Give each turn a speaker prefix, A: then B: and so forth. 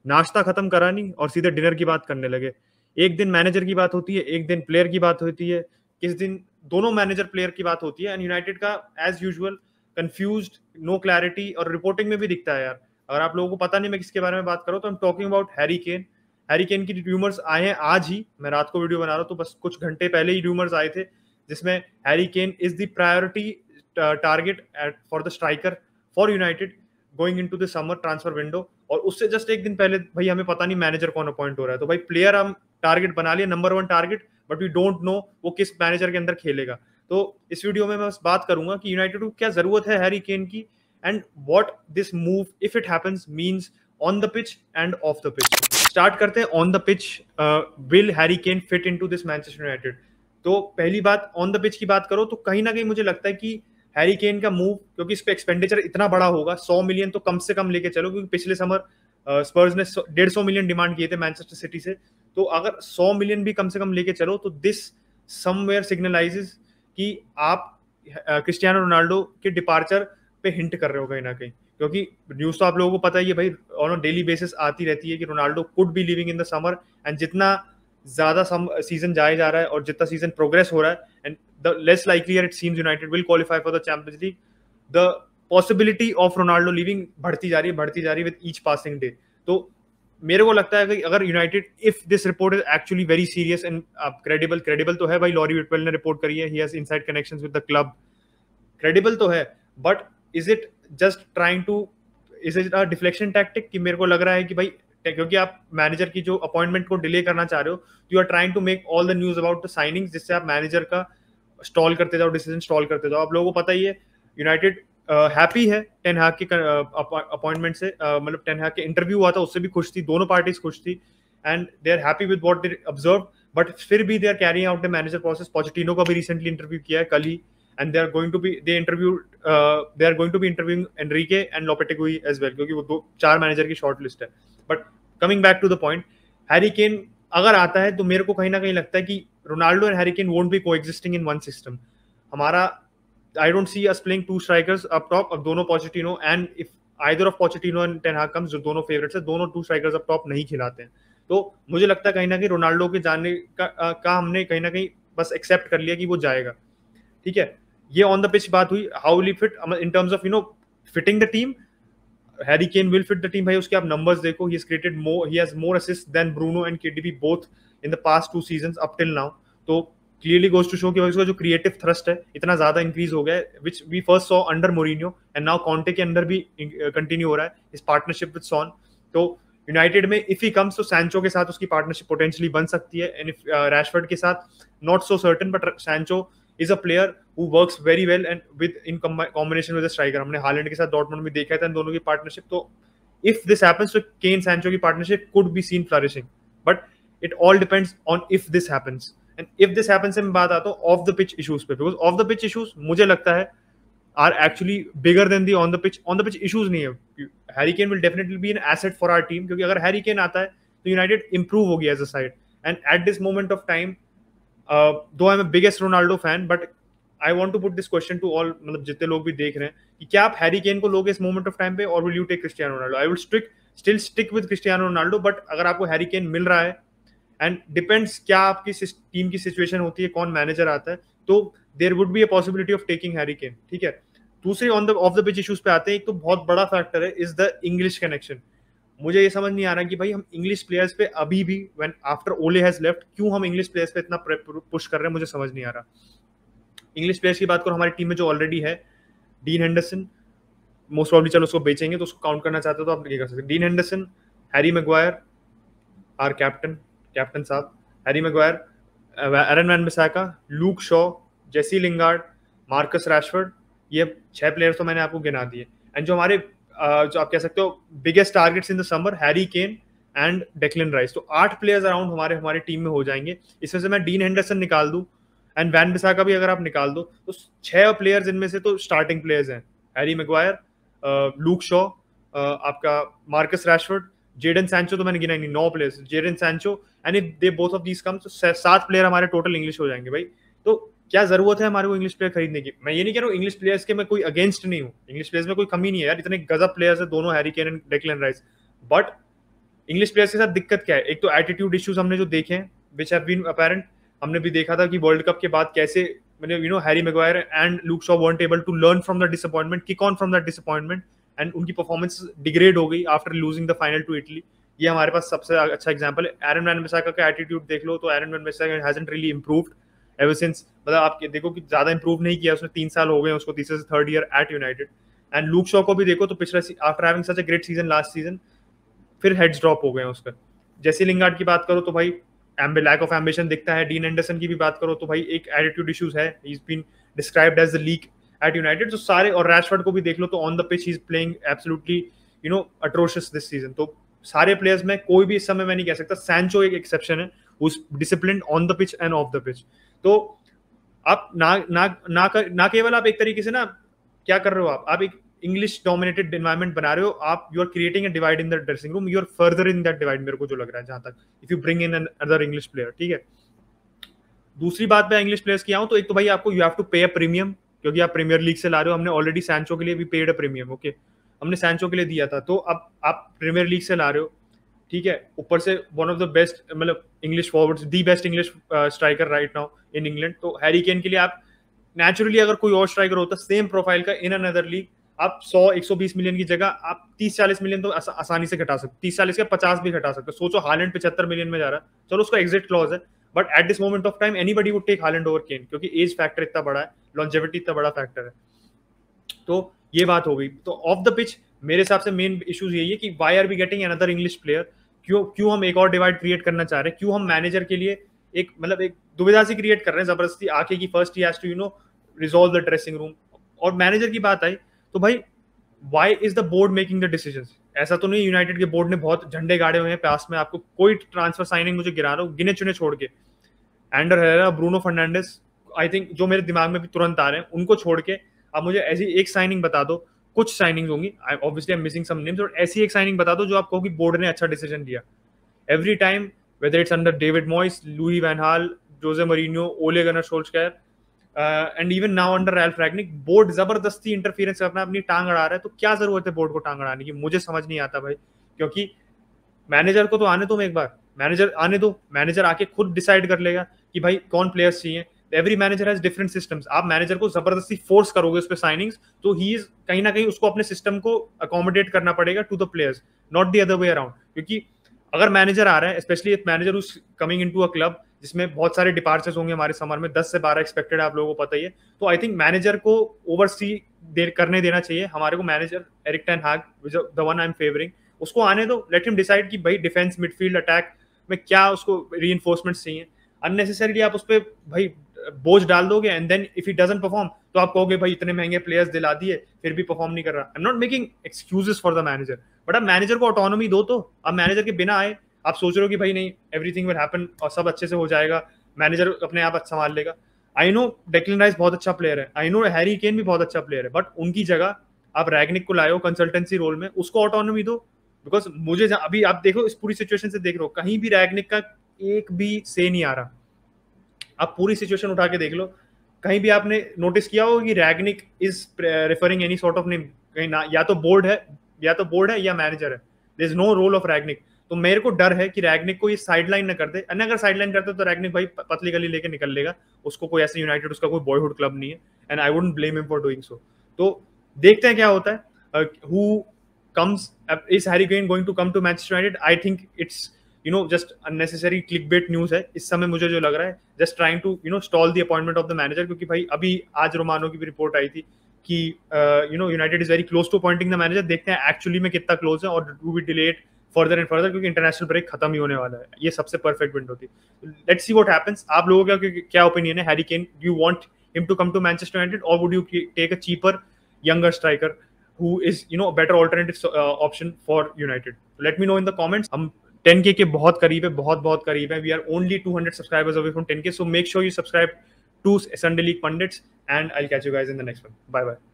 A: नाश्ता खत्म करा नहीं और सीधे डिनर की बात करने लगे। एक दिन मैनेजर की बात होती है, एक दिन प्लेयर की बात होती है, किस दिन दोनों मैनेजर प्लेयर की बात होती है। एंड यूनाइटेड का as usual confused, no clarity, और रिपोर्टिंग में भी दिखता है यार। अगर आप लोगों को पता नहीं मैं किसके बारे में बात कर रहा हूँ, तो I am talking about Harry Kane. Harry Kane की र्यूमर्स आए हैं आज ही, मैं रात को वीडियो बना रहा हूँ तो बस कुछ घंटे पहले ही र्यूमर्स आए थे, जिसमें Harry Kane is the priority target for the striker for United going into the summer transfer window. और उससे जस्ट एक दिन पहले भाई हमें पता नहीं मैनेजर कौन अपॉइंट हो रहा है। तो भाई प्लेयर हम टारगेट बना लिए, number 1 target, but we don't know वो किस मैनेजर के अंदर खेलेगा। तो इस वीडियो में मैं बस बात करूंगा कि यूनाइटेड को क्या जरूरत है हैरी केन की, and what this move if it happens means on the pitch end of the pitch. Start करते हैं on the pitch. Will Harry Kane fit into this Manchester United? तो पहली बात, ऑन द पिच की बात करो तो कहीं ना कहीं मुझे लगता है कि हैरी केन का मूव, क्योंकि इस पे एक्सपेंडिचर इतना बड़ा होगा, 100 मिलियन तो कम से कम लेके चलो, क्योंकि पिछले समर स्पर्स ने 150 मिलियन डिमांड किए थे मैनचेस्टर सिटी से। तो अगर 100 मिलियन भी कम से कम लेके चलो तो दिस समवेयर सिग्नलाइजेस कि आप क्रिस्टियानो रोनाल्डो के डिपार्चर पे हिंट कर रहे हो कहीं ना कहीं। क्योंकि न्यूज तो आप लोगों को पता ही है भाई, ऑन डेली बेसिस आती रहती है कि Ronaldo could be living in the summer. And जितना ज्यादा सीजन जाए जा रहा है और जितना सीजन प्रोग्रेस हो रहा है, and the less likelier it seems United will qualify for the Champions League, the possibility of Ronaldo living बढ़ती जा रही है विद ईच पासिंग डे। तो मेरे को लगता है कि अगर United, if this report is actually very serious and credible तो है भाई, लॉरी विटवेल ने रिपोर्ट करी है, he has inside connections with the club, credible तो है, but is it just trying to, is it a deflection tactic? कि मेरे को लग रहा है कि भाई क्योंकि आप मैनेजर की जो अपॉइंटमेंट को डिले करना चाह रहे हो, you are trying to make all the news about the signings, जिससे आप मैनेजर का स्टॉल करते जाओ, डिसीजन स्टॉल करते जाओ। आप लोगों को पता ही है यूनाइटेड हैप्पी है टेन हैग के अपॉइंटमेंट से, मतलब टेन हैग के इंटरव्यू हुआ था उससे भी खुश थी, दोनों पार्टीज खुश थी, and they are happy with what they observe. But फिर भी they are carrying out the manager process. Pochettino का भी रिसेंटली इंटरव्यू किया है कल ही, and they are going to be interviewing Enrique and Lopetegui as well, क्योंकि वो 4 manager की शॉर्ट लिस्ट है। But coming back to the point, Harry Kane अगर आता है तो मेरे को कहीं ना कहीं लगता है कि Ronaldo and Harry Kane won't be coexisting in one system. हमारा, I don't see us playing 2 strikers up top, अब दोनों Pochettino and if either of Pochettino and Ten Hag comes, जो दोनों फेवरेट्स है, दोनों 2 स्ट्राइकर्स अप टॉप नहीं खिलाते हैं। तो मुझे लगता है कहीं ना कहीं रोनाल्डो के जाने का हमने कहीं ना कहीं बस एक्सेप्ट कर लिया कि वो जाएगा। ठीक है, ये ऑन द पिच बात हुई। How will he fit in terms of fitting the team? Harry Kane will fit the team भाई। उसके आप नंबर्स देखो, he has created more, he has more assist than Bruno and KDB both in the past 2 seasons up till now. तो clearly goes to show कि उसका जो creative thrust है इतना ज्यादा इंक्रीज हो गया है, which we first saw under Mourinho and now Conte के अंदर भी कंटिन्यू हो रहा है इस पार्टनरशिप विद सॉन। तो यूनाइटेड में इफ ही कम्स तो सैंचो के साथ उसकी पार्टनरशिप पोटेंशियली बन सकती है, एंड इफ रैशफोर्ड के साथ not so certain, but Sancho is a player who works very well and with in combination with a striker। हमने हालैंड के साथ डॉर्टमुंड में देखा था इन दोनों की पार्टनरशिप। तो if this happens तो केन सैंचो की partnership could be seen flourishing, but it all depends on if this happens। and if this happens से मैं बात आता हूँ off the pitch issues पे, because off the pitch issues मुझे लगता है are actually bigger than the on the pitch issues नहीं है। Harry cane will definitely be an asset for our team, क्योंकि अगर हैरी केन आता है तो यूनाइटेड improve होगी as a side, and at this moment of time, though I'm a biggest Ronaldo fan, but I want to put this question to all, मतलब जितने लोग भी देख रहे हैं, कि क्या आप हैरी केन को लोगे इस मोमेंट ऑफ टाइम पे, और will you take Cristiano Ronaldo? I will still stick with Cristiano Ronaldo, but अगर आपको हैरी केन मिल रहा है, एंड डिपेंड्स क्या आपकी टीम की सिचुएशन होती है, कौन मैनेजर आता है, तो there would be a possibility of taking Harry Kane. ठीक है, दूसरे ऑफ द पिच इश्यूज पे आते हैं। एक तो बहुत बड़ा फैक्टर है इज द इंग्लिश कनेक्शन। मुझे ये समझ नहीं आ रहा कि भाई हम इंग्लिश प्लेयर्स पे अभी भी, व्हेन आफ्टर ओले हैज लेफ्ट, क्यों हम इंग्लिश प्लेयर्स पे इतना पुश कर रहे हैं, मुझे समझ नहीं आ रहा। इंग्लिश प्लेयर्स की बात करो, हमारी टीम में जो ऑलरेडी है, डीन हेंडरसन, मोस्ट प्रॉब्ली चलो उसको बेचेंगे तो उसको काउंट करना चाहते हो तो आप ये कर सकते हैं। Dean Henderson, Harry Maguire, our captain साहब, Harry Maguire, Aaron Wan-Bissaka, Luke Shaw, Jesse Lingard, Marcus Rashford, ये 6 प्लेयर्स तो मैंने आपको गिना दिए। एंड जो हमारे जो आप कह सकते हो biggest targets in the summer, Harry cane and Declan rice. तो 8 प्लेयर्स अराउंड हमारे टीम में हो जाएंगे। इसमें से मैं डीन हेंडरसन निकाल दूं एंड वैन-बिसाका भी अगर आप निकाल दो, तो 6 प्लेयर्स इनमें से तो स्टार्टिंग प्लेयर्स हैं। हैरी मैग्वायर, लूक शॉ, आपका मार्कस रैशफोर्ड, जेडन सैंचो, तो मैंने गिना नहीं, 9 players, Jadon Sancho, and if they both of these come तो 7 प्लेयर हमारे टोटल इंग्लिश हो जाएंगे भाई। तो क्या जरूरत है हमारे को इंग्लिश प्लेयर खरीदने की? मैं ये नहीं कह रहा हूँ इंग्लिश प्लेयर्स के मैं कोई अगेंस्ट नहीं हूँ, इंग्लिश प्लेयर्स में कोई कमी नहीं है यार, इतने गजब प्लेयर्स है दोनों, Harry cane and Declan rice, but English players के साथ दिक्कत क्या है, एक तो एटीट्यूड इश्यूज हमने जो देखे हैं विच हैव बीन अपैरेंट, हमने भी देखा था कि वर्ल्ड कप के बाद कैसे मतलब Harry Maguire and Luke Shaw weren't able to learn from the disappointment, kick on from that disappointment, and उनकी परफॉर्मेंस डिग्रेड हो गई after losing the final to Italy. ये हमारे पास सबसे अच्छा एग्जांपल है। एरन वैन बिसाका का एटीट्यूड देख लो तो Aaron Wan-Bissaka hasn't really improved ever since, मतलब आप देखो कि ज्यादा इंप्रूव नहीं किया उसने, 3 साल हो गए उसको, तीसरे से third year at United. And Luke Shaw को भी देखो तो पिछला after having such a great season last season फिर हेड्स ड्रॉप हो गए उसका। जैसे लिंगार्ड की बात करो तो भाई लैक ऑफ एम्बिशन दिखता है। डीन एंडरसन की भी बात करो तो भाई एक एटीट्यूड इश्यूज है, he is been described as the leak at United. तो सारे, और रैशफोर्ड को भी देख लो तो on the pitch he is playing absolutely atrocious this season. तो सारे प्लेयर्स में कोई भी इस समय मैं नहीं कह सकता, सैंचो एक एक्सेप्शन है, who is disciplined on the pitch end of the pitch. तो आप ना केवल आप एक तरीके से ना क्या कर रहे हो, आप एक इंग्लिश डोमिनेटेड एनवायरनमेंट बना रहे हो, आप you are creating a divide in the dressing room, you are further in that divide, मेरे को जो लग रहा है जहां तक, if you bring in other English player, ठीक है। दूसरी बात मैं इंग्लिश प्लेयर्स की आऊं तो एक तो भाई आपको यू हैव टू पे अ प्रीमियम, क्योंकि आप प्रीमियर लीग से ला रहे हो। हमने ऑलरेडी सैंचो के लिए भी पेड अ प्रीमियम, ओके, हमने सैंचो के लिए दिया था, तो अब आप प्रीमियर लीग से ला रहे हो, ठीक है, ऊपर से वन ऑफ द बेस्ट मतलब English forwards, the best English striker right now in England. तो हैरी केन के लिए आप नेचुरली अगर कोई और स्ट्राइकर होता सेम प्रोफाइल का इन अनदर लीग, आप 100-120 मिलियन की जगह आप 30-40 मिलियन तो आसानी से घटा सकते, 30-40 का 50 भी घटा सकते। सोचो हालैंड 75 मिलियन में जा रहा है, चलो उसका एग्जिट क्लॉज है, but at this moment of time anybody would take Haaland over Kane, क्योंकि एज फैक्टर इतना बड़ा है, लॉन्जेविटी इतना बड़ा फैक्टर है। तो ये बात हो गई। तो ऑफ द पिच मेरे हिसाब से मेन इश्यूज यही है कि why are we getting another English player, क्यों हम एक और डिवाइड क्रिएट करना चाह रहे हैं, क्यों हम मैनेजर के लिए एक मतलब एक दुविधा सी क्रिएट कर रहे हैं जबरदस्ती आके की first he has to resolve the dressing room. और मैनेजर की बात आई तो भाई why is the board making the decisions? ऐसा तो नहीं यूनाइटेड के बोर्ड ने बहुत झंडे गाड़े हुए हैं पास में, आपको कोई ट्रांसफर साइनिंग मुझे गिरा रहा हूँ गिने चुने छोड़ के, Ander Herrera, Bruno Fernandes, I think जो मेरे दिमाग में भी तुरंत आ रहे हैं, उनको छोड़ के आप मुझे ऐसी एक साइनिंग बता दो, कुछ साइनिंग होंगी obviously I am missing some names, और ऐसी एक साइनिंग बता दो जो आप कहो कि बोर्ड ने अच्छा डिसीजन लिया। Every time whether it's under David Moyes, Louis van Gaal, Jose Mourinho, Ole Gunnar Solskjaer and even now under Ralf Rangnick, board जबरदस्ती इंटरफियरेंस करना, अपनी टांग अड़ा रहा है। तो क्या जरूरत है बोर्ड को टांग अड़ाने की, मुझे समझ नहीं आता भाई। क्योंकि मैनेजर को तो आने दो एक बार, मैनेजर आने दो, मैनेजर आके खुद डिसाइड कर लेगा कि भाई कौन प्लेयर्स चाहिए। Every manager has different systems, आप मैनेजर को जबरदस्ती फोर्स करोगे उस पर साइनिंग्स, तो ही इज कहीं ना कहीं उसको अपने सिस्टम को अकोमोडेट करना पड़ेगा to the players, not the other way around. क्योंकि अगर मैनेजर आ रहा है, स्पेशली एक मैनेजर उस कमिंग इनटू अ क्लब जिसमें बहुत सारे डिपार्चर्स होंगे हमारे समर में, 10 से 12 एक्सपेक्टेड है, आप लोगों को पता ही है, तो आई थिंक मैनेजर को ओवरसी करने देना चाहिए हमारे को। Manager Erik ten Hag, the one I am favouring, उसको आने दो, लेट हिम डिसाइड कि भाई डिफेंस, मिडफील्ड, अटैक में क्या उसको रीइंफोर्समेंट्स चाहिए। अननेसेसरीली आप उस पर भाई बोझ डाल दोगे and then if he doesn't perform तो आप कहोगे भाई इतने महंगे प्लेयर्स दिला दिए फिर भी परफॉर्म नहीं कर रहा। I am not making excuses for the manager, but आप मैनेजर को ऑटोनॉमी दो। तो अब मैनेजर के बिना आए आप सोच रहे हो कि भाई नहीं एवरीथिंग विल हैपन और सब अच्छे से हो जाएगा, मैनेजर अपने आप संभाल लेगा। आई नो डेक्लन राइस बहुत अच्छा प्लेयर है, आई नो हैरी केन भी बहुत अच्छा प्लेयर है, बट उनकी जगह आप रैगनिक को लाए हो कंसल्टेंसी रोल में, उसको ऑटोनॉमी दो। बिकॉज मुझे अभी आप देखो इस पूरी सिचुएशन से देख रहे हो, कहीं भी रैगनिक का एक भी से नहीं आ रहा। आप पूरी सिचुएशन उठा के देख लो, कहीं भी आपने नोटिस किया हो कि Rangnick is referring any sort of name, कहीं ना, या तो बोर्ड है या मैनेजर है, there is no role of Rangnick. तो मेरे को डर है कि रैगनिक को ये साइडलाइन ना कर दे, अगर साइडलाइन करते तो रैगनिक भाई पतली गली लेके निकल लेगा, उसको कोई ऐसे यूनाइटेड उसका कोई बॉयहुड क्लब नहीं है, and I wouldn't blame him for doing so. तो देखते हैं क्या होता है। Who comes, is Harry Kane going to come to Manchester United? I think it's just unnecessary clickbait news है इस समय, मुझे जो लग रहा है, just trying to stall the appointment of the manager. क्योंकि भाई अभी आज रोमानो की भी रिपोर्ट आई थी कि United is very close to appointing the manager. देखते हैं एक्चुअली में कितना क्लोज है और do we delay it further and further, क्योंकि इंटरनेशनल ब्रेक खत्म ही होने वाला है, ये सबसे परफेक्ट विंडो थी। Let's see what happens. आप लोगों का क्या ओपिनियन है Harry Kane? Do you want him to come to Manchester United और would you take a cheaper younger striker who is a better alternative option for United? Let me know in the comments. हम 10K के बहुत करीब है, बहुत करीब है। We are only 200 subscribers away from 10K, so make sure you subscribe to Sunday League Pundits and I'll catch you guys in the next one. Bye bye.